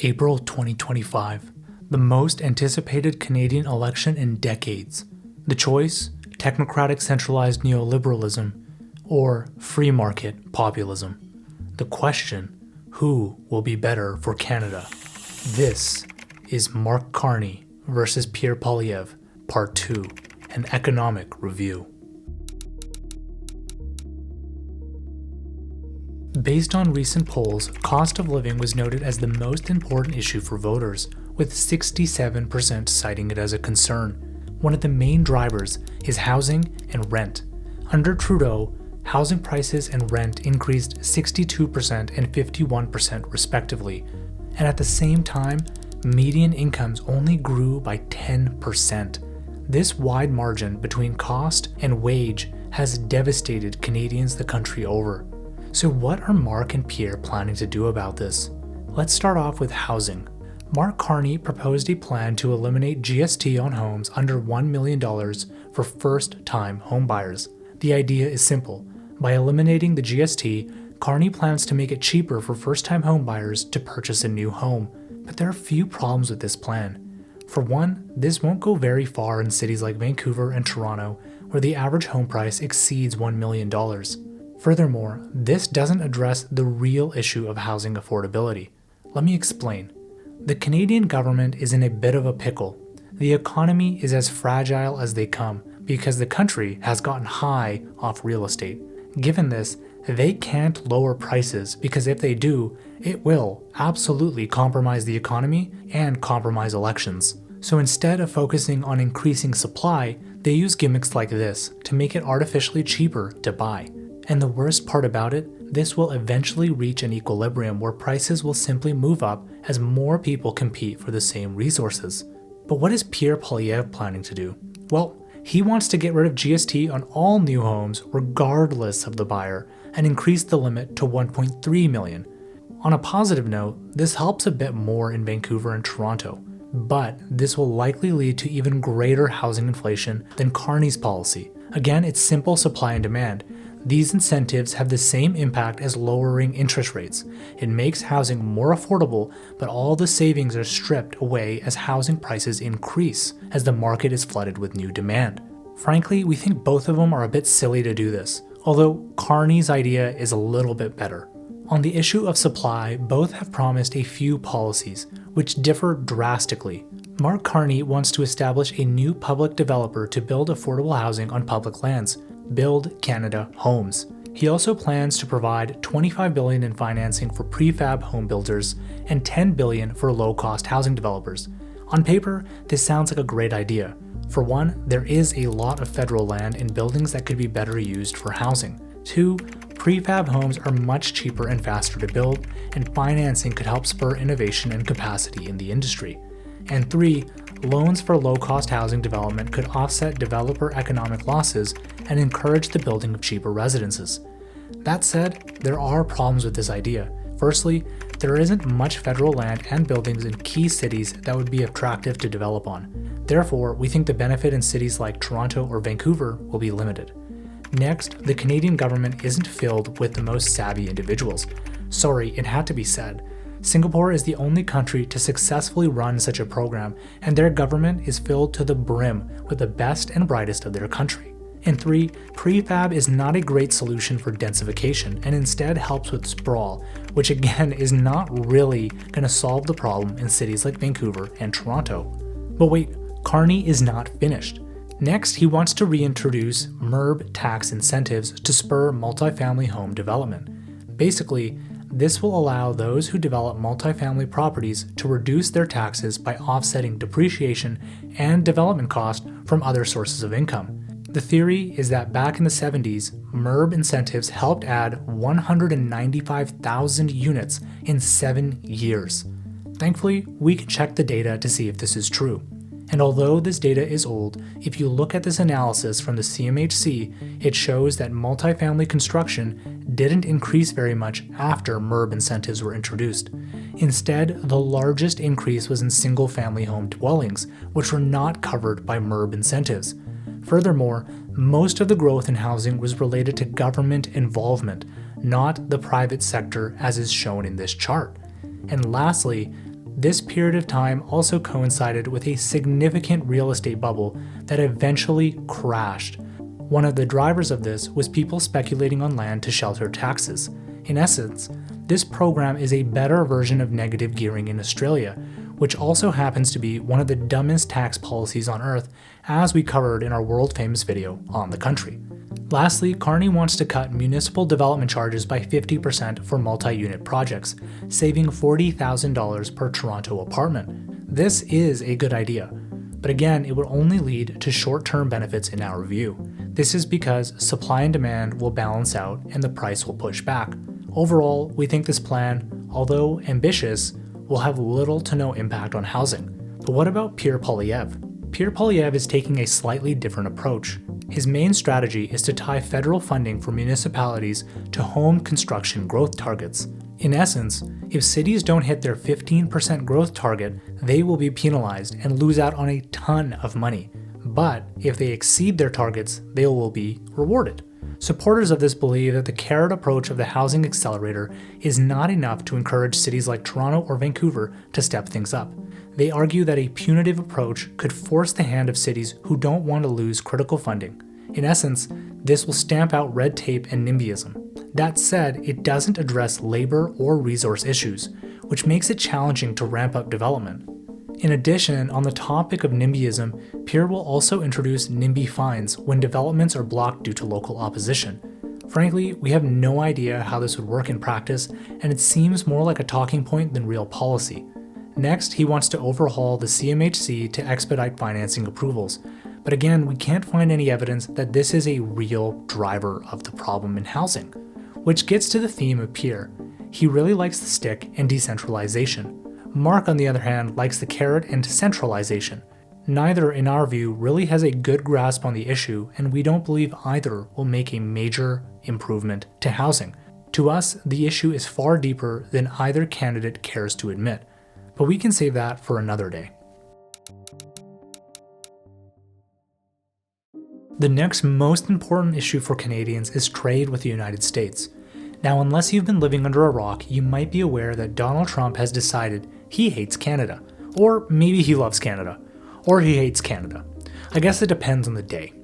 April 2025, the most anticipated Canadian election in decades. The choice: technocratic centralized neoliberalism or free market populism. The question: who will be better for Canada? This is Mark Carney versus Pierre Poilievre, Part 2, an economic review. Based on recent polls, cost of living was noted as the most important issue for voters, with 67% citing it as a concern. One of the main drivers is housing and rent. Under Trudeau, housing prices and rent increased 62% and 51% respectively, and at the same time, median incomes only grew by 10%. This wide margin between cost and wage has devastated Canadians the country over. So what are Mark and Pierre planning to do about this? Let's start off with housing. Mark Carney proposed a plan to eliminate GST on homes under $1 million for first-time homebuyers. The idea is simple. By eliminating the GST, Carney plans to make it cheaper for first-time homebuyers to purchase a new home. But there are few problems with this plan. For one, this won't go very far in cities like Vancouver and Toronto, where the average home price exceeds $1 million. Furthermore, this doesn't address the real issue of housing affordability. Let me explain. The Canadian government is in a bit of a pickle. The economy is as fragile as they come because the country has gotten high off real estate. Given this, they can't lower prices because if they do, it will absolutely compromise the economy and compromise elections. So instead of focusing on increasing supply, they use gimmicks like this to make it artificially cheaper to buy. And the worst part about it, this will eventually reach an equilibrium where prices will simply move up as more people compete for the same resources. But what is Pierre Poilievre planning to do? Well, he wants to get rid of GST on all new homes regardless of the buyer and increase the limit to 1.3 million. On a positive note, this helps a bit more in Vancouver and Toronto, but this will likely lead to even greater housing inflation than Carney's policy. Again, it's simple supply and demand. These incentives have the same impact as lowering interest rates. It makes housing more affordable, but all the savings are stripped away as housing prices increase as the market is flooded with new demand. Frankly, we think both of them are a bit silly to do this, although Carney's idea is a little bit better. On the issue of supply, both have promised a few policies, which differ drastically. Mark Carney wants to establish a new public developer to build affordable housing on public lands, Build Canada Homes. He also plans to provide $25 billion in financing for prefab home builders and $10 billion for low-cost housing developers. On paper, this sounds like a great idea. For one, there is a lot of federal land and buildings that could be better used for housing. Two, prefab homes are much cheaper and faster to build, and financing could help spur innovation and capacity in the industry. And three, loans for low-cost housing development could offset developer economic losses and encourage the building of cheaper residences. That said, there are problems with this idea. Firstly, there isn't much federal land and buildings in key cities that would be attractive to develop on. Therefore, we think the benefit in cities like Toronto or Vancouver will be limited. Next, the Canadian government isn't filled with the most savvy individuals. Sorry, it had to be said. Singapore is the only country to successfully run such a program, and their government is filled to the brim with the best and brightest of their country. And three, prefab is not a great solution for densification and instead helps with sprawl, which again is not really going to solve the problem in cities like Vancouver and Toronto. But wait, Carney is not finished. Next, he wants to reintroduce MURB tax incentives to spur multifamily home development. Basically, this will allow those who develop multifamily properties to reduce their taxes by offsetting depreciation and development costs from other sources of income. The theory is that back in the 70s, MURB incentives helped add 195,000 units in 7 years. Thankfully, we can check the data to see if this is true. And although this data is old, if you look at this analysis from the CMHC, it shows that multifamily construction didn't increase very much after MURB incentives were introduced. Instead, the largest increase was in single-family home dwellings, which were not covered by MURB incentives. Furthermore, most of the growth in housing was related to government involvement, not the private sector as is shown in this chart. And lastly, This period of time also coincided with a significant real estate bubble that eventually crashed. One of the drivers of this was people speculating on land to shelter taxes. In essence, this program is a better version of negative gearing in Australia, which also happens to be one of the dumbest tax policies on earth, as we covered in our world-famous video on the country. Lastly, Carney wants to cut municipal development charges by 50% for multi-unit projects, saving $40,000 per Toronto apartment. This is a good idea, but again, it will only lead to short-term benefits in our view. This is because supply and demand will balance out and the price will push back. Overall, we think this plan, although ambitious, will have little to no impact on housing. But what about Pierre Poilievre? Pierre Poilievre is taking a slightly different approach. His main strategy is to tie federal funding for municipalities to home construction growth targets. In essence, if cities don't hit their 15% growth target, they will be penalized and lose out on a ton of money. But if they exceed their targets, they will be rewarded. Supporters of this believe that the carrot approach of the housing accelerator is not enough to encourage cities like Toronto or Vancouver to step things up. They argue that a punitive approach could force the hand of cities who don't want to lose critical funding. In essence, this will stamp out red tape and NIMBYism. That said, it doesn't address labor or resource issues, which makes it challenging to ramp up development. In addition, on the topic of NIMBYism, Pierre will also introduce NIMBY fines when developments are blocked due to local opposition. Frankly, we have no idea how this would work in practice, and it seems more like a talking point than real policy. Next, he wants to overhaul the CMHC to expedite financing approvals. But again, we can't find any evidence that this is a real driver of the problem in housing. Which gets to the theme of Pierre. He really likes the stick and decentralization. Mark, on the other hand, likes the carrot and centralization. Neither, in our view, really has a good grasp on the issue, and we don't believe either will make a major improvement to housing. To us, the issue is far deeper than either candidate cares to admit. But we can save that for another day. The next most important issue for Canadians is trade with the United States. Now, unless you've been living under a rock, you might be aware that Donald Trump has decided he hates Canada. Or maybe he loves Canada. Or he hates Canada. I guess it depends on the day.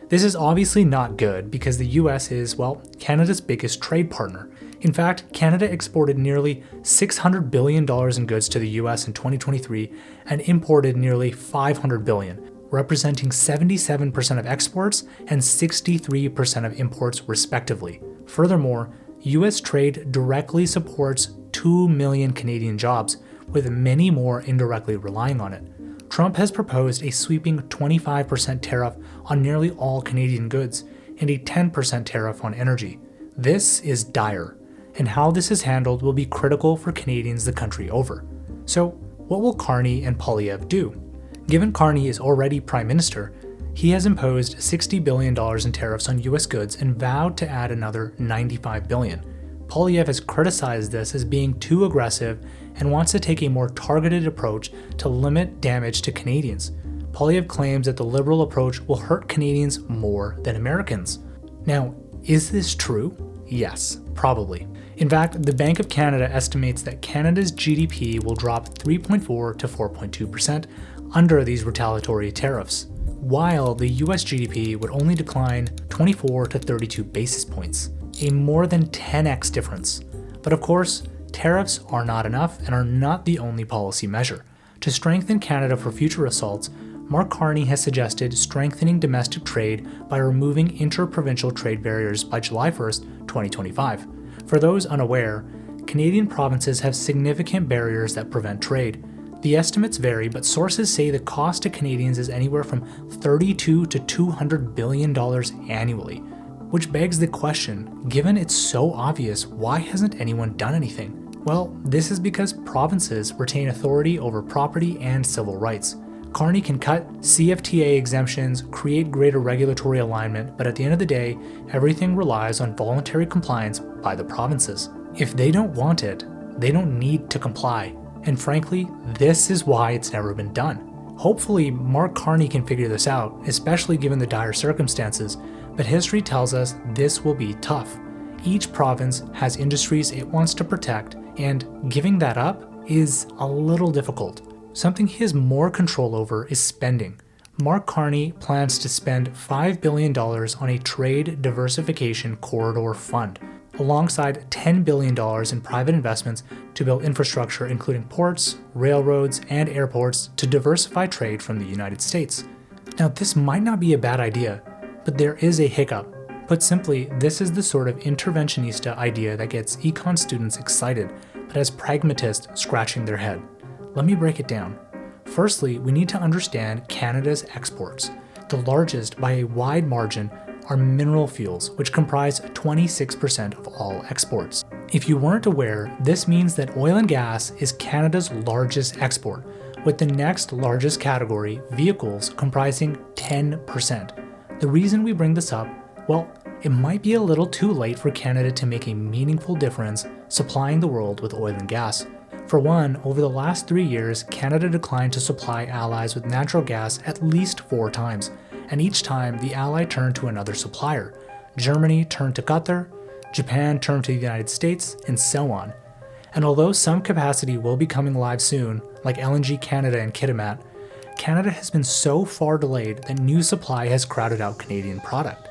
This is obviously not good because the US is, well, Canada's biggest trade partner. In fact, Canada exported nearly $600 billion in goods to the US in 2023 and imported nearly $500 billion, representing 77% of exports and 63% of imports respectively. Furthermore, US trade directly supports 2 million Canadian jobs, with many more indirectly relying on it. Trump has proposed a sweeping 25% tariff on nearly all Canadian goods and a 10% tariff on energy. This is dire, and how this is handled will be critical for Canadians the country over. So, what will Carney and Poilievre do? Given Carney is already Prime Minister, he has imposed $60 billion in tariffs on US goods and vowed to add another $95 billion. Poilievre has criticized this as being too aggressive and wants to take a more targeted approach to limit damage to Canadians. Poilievre claims that the Liberal approach will hurt Canadians more than Americans. Now, is this true? Yes, probably. In fact, the Bank of Canada estimates that Canada's GDP will drop 3.4 to 4.2% under these retaliatory tariffs, while the US GDP would only decline 24 to 32 basis points, a more than 10x difference. But of course, tariffs are not enough and are not the only policy measure. To strengthen Canada for future assaults, Mark Carney has suggested strengthening domestic trade by removing inter-provincial trade barriers by July 1st, 2025. For those unaware, Canadian provinces have significant barriers that prevent trade. The estimates vary, but sources say the cost to Canadians is anywhere from $32 to $200 billion annually. Which begs the question, given it's so obvious, why hasn't anyone done anything? Well, this is because provinces retain authority over property and civil rights. Carney can cut CFTA exemptions, create greater regulatory alignment, but at the end of the day, everything relies on voluntary compliance by the provinces. If they don't want it, they don't need to comply. And frankly, this is why it's never been done. Hopefully, Mark Carney can figure this out, especially given the dire circumstances, but history tells us this will be tough. Each province has industries it wants to protect, and giving that up is a little difficult. Something he has more control over is spending. Mark Carney plans to spend $5 billion on a trade diversification corridor fund, alongside $10 billion in private investments to build infrastructure including ports, railroads, and airports to diversify trade from the United States. Now, this might not be a bad idea, but there is a hiccup. Put simply, this is the sort of interventionista idea that gets econ students excited, but has pragmatists scratching their head. Let me break it down. Firstly, we need to understand Canada's exports. The largest by a wide margin are mineral fuels, which comprise 26% of all exports. If you weren't aware, this means that oil and gas is Canada's largest export, with the next largest category, vehicles, comprising 10%. The reason we bring this up, well, it might be a little too late for Canada to make a meaningful difference supplying the world with oil and gas. For one, over the last 3 years, Canada declined to supply allies with natural gas at least 4 times, and each time the ally turned to another supplier. Germany turned to Qatar, Japan turned to the United States, and so on. And although some capacity will be coming live soon, like LNG Canada and Kitimat, Canada has been so far delayed that new supply has crowded out Canadian product.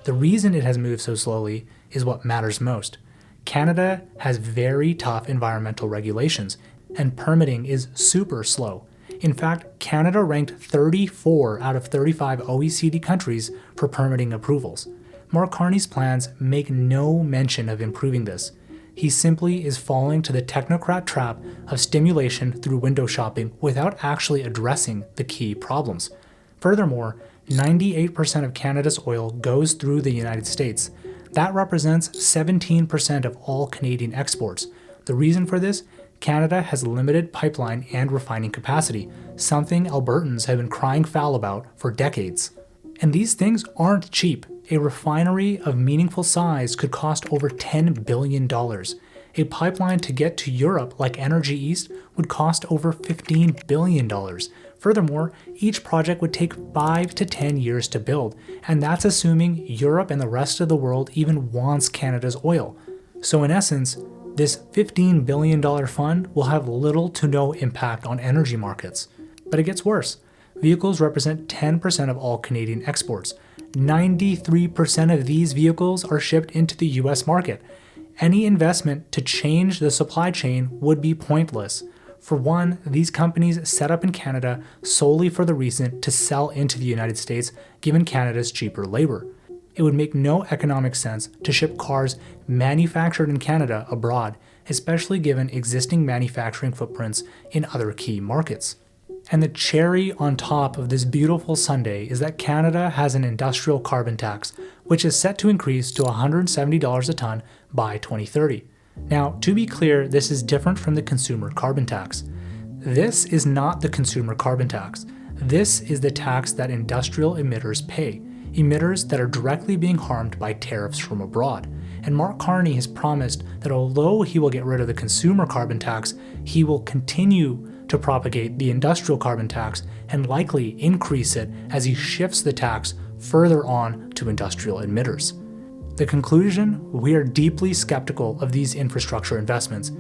The reason it has moved so slowly is what matters most. Canada has very tough environmental regulations, and permitting is super slow. In fact, Canada ranked 34 out of 35 OECD countries for permitting approvals. Mark Carney's plans make no mention of improving this. He simply is falling to the technocrat trap of stimulation through window shopping without actually addressing the key problems. Furthermore, 98% of Canada's oil goes through the United States. That represents 17% of all Canadian exports. The reason for this? Canada has limited pipeline and refining capacity, something Albertans have been crying foul about for decades. And these things aren't cheap. A refinery of meaningful size could cost over $10 billion. A pipeline to get to Europe like Energy East would cost over $15 billion. Furthermore, each project would take 5 to 10 years to build, and that's assuming Europe and the rest of the world even wants Canada's oil. So in essence, this $15 billion fund will have little to no impact on energy markets. But it gets worse. Vehicles represent 10% of all Canadian exports. 93% of these vehicles are shipped into the US market. Any investment to change the supply chain would be pointless. For one, these companies set up in Canada solely for the reason to sell into the United States, given Canada's cheaper labor. It would make no economic sense to ship cars manufactured in Canada abroad, especially given existing manufacturing footprints in other key markets. And the cherry on top of this beautiful sundae is that Canada has an industrial carbon tax, which is set to increase to $170 a ton by 2030. Now, to be clear, this is different from the consumer carbon tax. This is not the consumer carbon tax. This is the tax that industrial emitters pay, emitters that are directly being harmed by tariffs from abroad. And Mark Carney has promised that although he will get rid of the consumer carbon tax, he will continue to propagate the industrial carbon tax and likely increase it as he shifts the tax further on to industrial emitters. The conclusion? We are deeply skeptical of these infrastructure investments.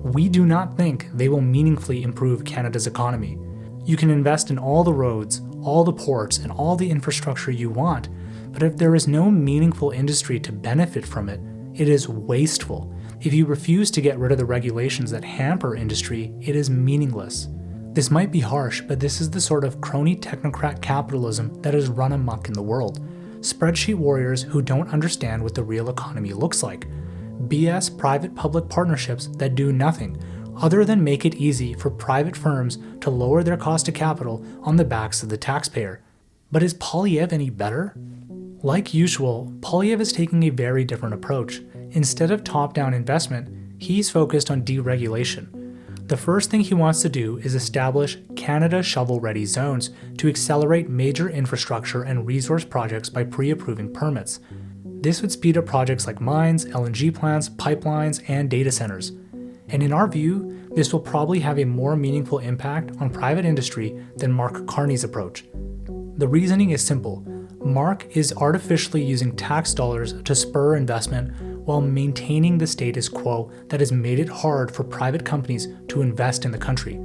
We do not think they will meaningfully improve Canada's economy. You can invest in all the roads, all the ports, and all the infrastructure you want, but if there is no meaningful industry to benefit from it, it is wasteful. If you refuse to get rid of the regulations that hamper industry, it is meaningless. This might be harsh, but this is the sort of crony technocrat capitalism that has run amok in the world. Spreadsheet warriors who don't understand what the real economy looks like. BS private-public partnerships that do nothing other than make it easy for private firms to lower their cost of capital on the backs of the taxpayer. But is Poilievre any better? Like usual, Poilievre is taking a very different approach. Instead of top-down investment, he's focused on deregulation. The first thing he wants to do is establish Canada shovel-ready zones to accelerate major infrastructure and resource projects by pre-approving permits. This would speed up projects like mines, LNG plants, pipelines, and data centers. And in our view, this will probably have a more meaningful impact on private industry than Mark Carney's approach. The reasoning is simple. Mark is artificially using tax dollars to spur investment, while maintaining the status quo that has made it hard for private companies to invest in the country.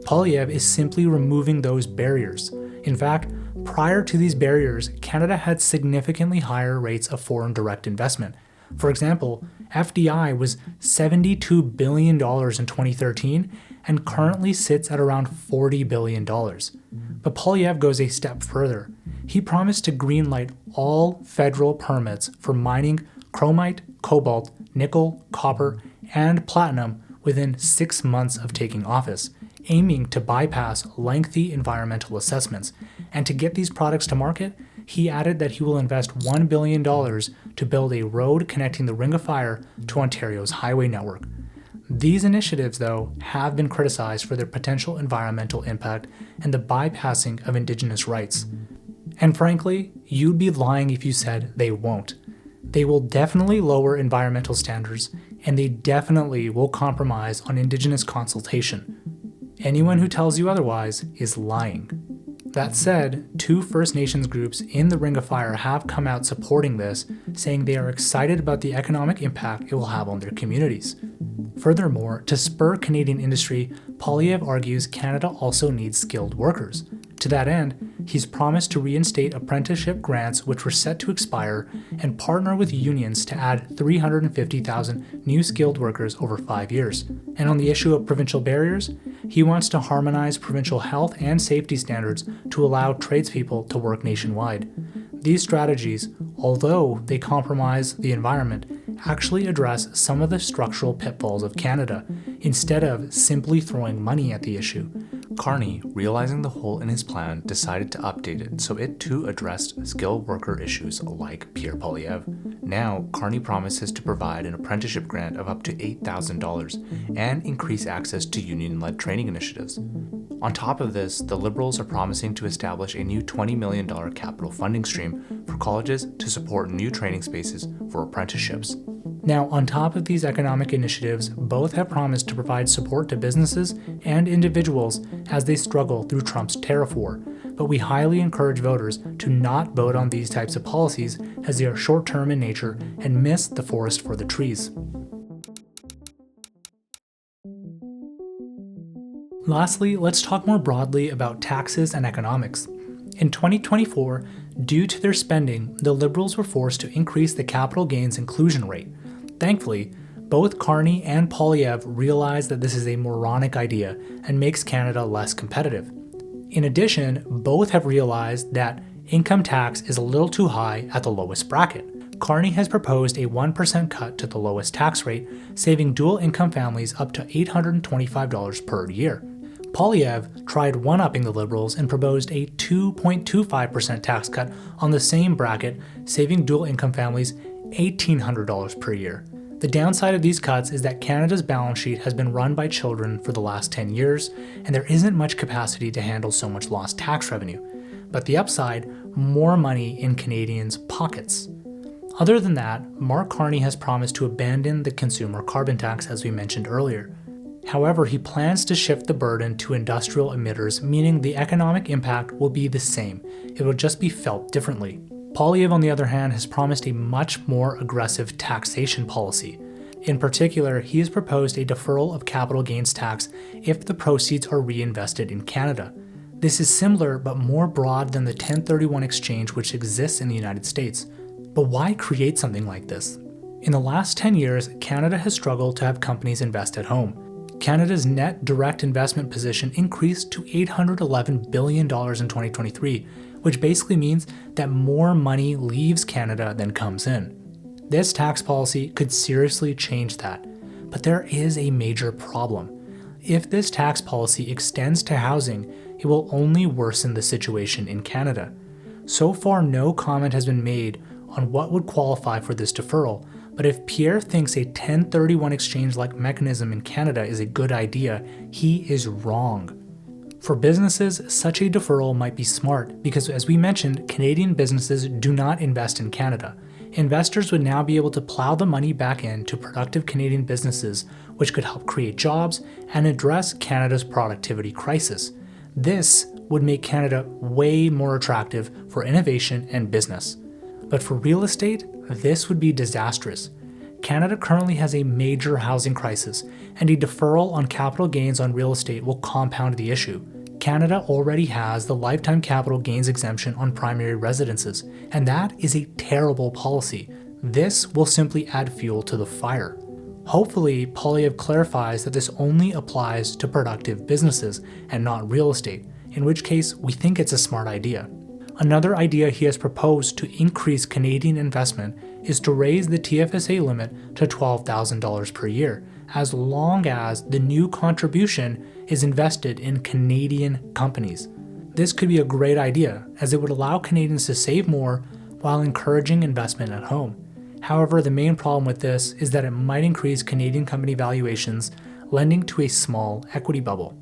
Poilievre is simply removing those barriers. In fact, prior to these barriers, Canada had significantly higher rates of foreign direct investment. For example, FDI was $72 billion in 2013 and currently sits at around $40 billion. But Poilievre goes a step further. He promised to greenlight all federal permits for mining chromite, cobalt, nickel, copper, and platinum within 6 months of taking office, aiming to bypass lengthy environmental assessments. And to get these products to market, he added that he will invest $1 billion to build a road connecting the Ring of Fire to Ontario's highway network. These initiatives, though, have been criticized for their potential environmental impact and the bypassing of Indigenous rights. And frankly, you'd be lying if you said they won't. They will definitely lower environmental standards, and they definitely will compromise on Indigenous consultation. Anyone who tells you otherwise is lying. That said, 2 First Nations groups in the Ring of Fire have come out supporting this, saying they are excited about the economic impact it will have on their communities. Furthermore, to spur Canadian industry, Poilievre argues Canada also needs skilled workers. To that end, he's promised to reinstate apprenticeship grants which were set to expire and partner with unions to add 350,000 new skilled workers over 5 years. And on the issue of provincial barriers, he wants to harmonize provincial health and safety standards to allow tradespeople to work nationwide. These strategies, although they compromise the environment, actually address some of the structural pitfalls of Canada, instead of simply throwing money at the issue. Carney, realizing the hole in his plan, decided to update it so it too addressed skilled worker issues like Pierre Poilievre. Now, Carney promises to provide an apprenticeship grant of up to $8,000 and increase access to union-led training initiatives. On top of this, the Liberals are promising to establish a new $20 million capital funding stream for colleges to support new training spaces for apprenticeships. Now, on top of these economic initiatives, both have promised to provide support to businesses and individuals as they struggle through Trump's tariff war, but we highly encourage voters to not vote on these types of policies as they are short-term in nature and miss the forest for the trees. Lastly, let's talk more broadly about taxes and economics. In 2024, due to their spending, the Liberals were forced to increase the capital gains inclusion rate. Thankfully, both Carney and Poilievre realize that this is a moronic idea and makes Canada less competitive. In addition, both have realized that income tax is a little too high at the lowest bracket. Carney has proposed a 1% cut to the lowest tax rate, saving dual income families up to $825 per year. Poilievre tried one-upping the Liberals and proposed a 2.25% tax cut on the same bracket, saving dual income families $1,800 per year. The downside of these cuts is that Canada's balance sheet has been run by children for the last 10 years, and there isn't much capacity to handle so much lost tax revenue. But the upside, more money in Canadians' pockets. Other than that, Mark Carney has promised to abandon the consumer carbon tax as we mentioned earlier. However, he plans to shift the burden to industrial emitters, meaning the economic impact will be the same. It will just be felt differently. Poilievre, on the other hand, has promised a much more aggressive taxation policy. In particular, he has proposed a deferral of capital gains tax if the proceeds are reinvested in Canada. This is similar but more broad than the 1031 exchange which exists in the United States. But why create something like this? In the last 10 years, Canada has struggled to have companies invest at home. Canada's net direct investment position increased to $811 billion in 2023, which basically means that more money leaves Canada than comes in. This tax policy could seriously change that, but there is a major problem. If this tax policy extends to housing, it will only worsen the situation in Canada. So far, no comment has been made on what would qualify for this deferral, but if Pierre thinks a 1031 exchange-like mechanism in Canada is a good idea, he is wrong. For businesses, such a deferral might be smart because, as we mentioned, Canadian businesses do not invest in Canada. Investors would now be able to plow the money back into productive Canadian businesses, which could help create jobs and address Canada's productivity crisis. This would make Canada way more attractive for innovation and business. But for real estate, this would be disastrous. Canada currently has a major housing crisis, and a deferral on capital gains on real estate will compound the issue. Canada already has the lifetime capital gains exemption on primary residences, and that is a terrible policy. This will simply add fuel to the fire. Hopefully, Poilievre clarifies that this only applies to productive businesses and not real estate, in which case we think it's a smart idea. Another idea he has proposed to increase Canadian investment is to raise the TFSA limit to $12,000 per year, as long as the new contribution is invested in Canadian companies. This could be a great idea, as it would allow Canadians to save more while encouraging investment at home. However, the main problem with this is that it might increase Canadian company valuations, lending to a small equity bubble.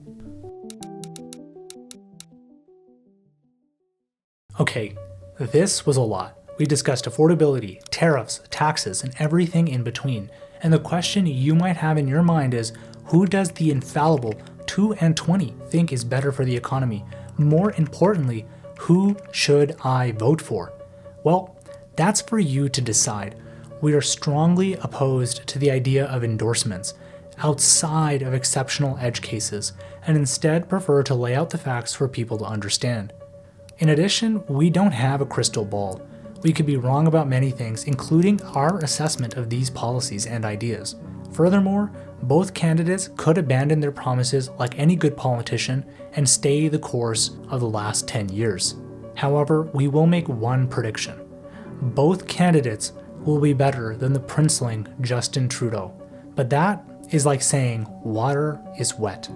Okay, this was a lot. We discussed affordability, tariffs, taxes, and everything in between. And the question you might have in your mind is, who does the infallible 2 and 20 think is better for the economy? More importantly, who should I vote for? Well, that's for you to decide. We are strongly opposed to the idea of endorsements outside of exceptional edge cases, and instead prefer to lay out the facts for people to understand. In addition, we don't have a crystal ball. We could be wrong about many things, including our assessment of these policies and ideas. Furthermore, both candidates could abandon their promises like any good politician and stay the course of the last 10 years. However, we will make one prediction. Both candidates will be better than the princeling Justin Trudeau. But that is like saying water is wet.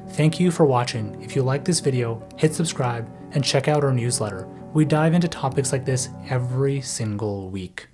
Thank you for watching. If you like this video, hit subscribe and check out our newsletter. We dive into topics like this every single week.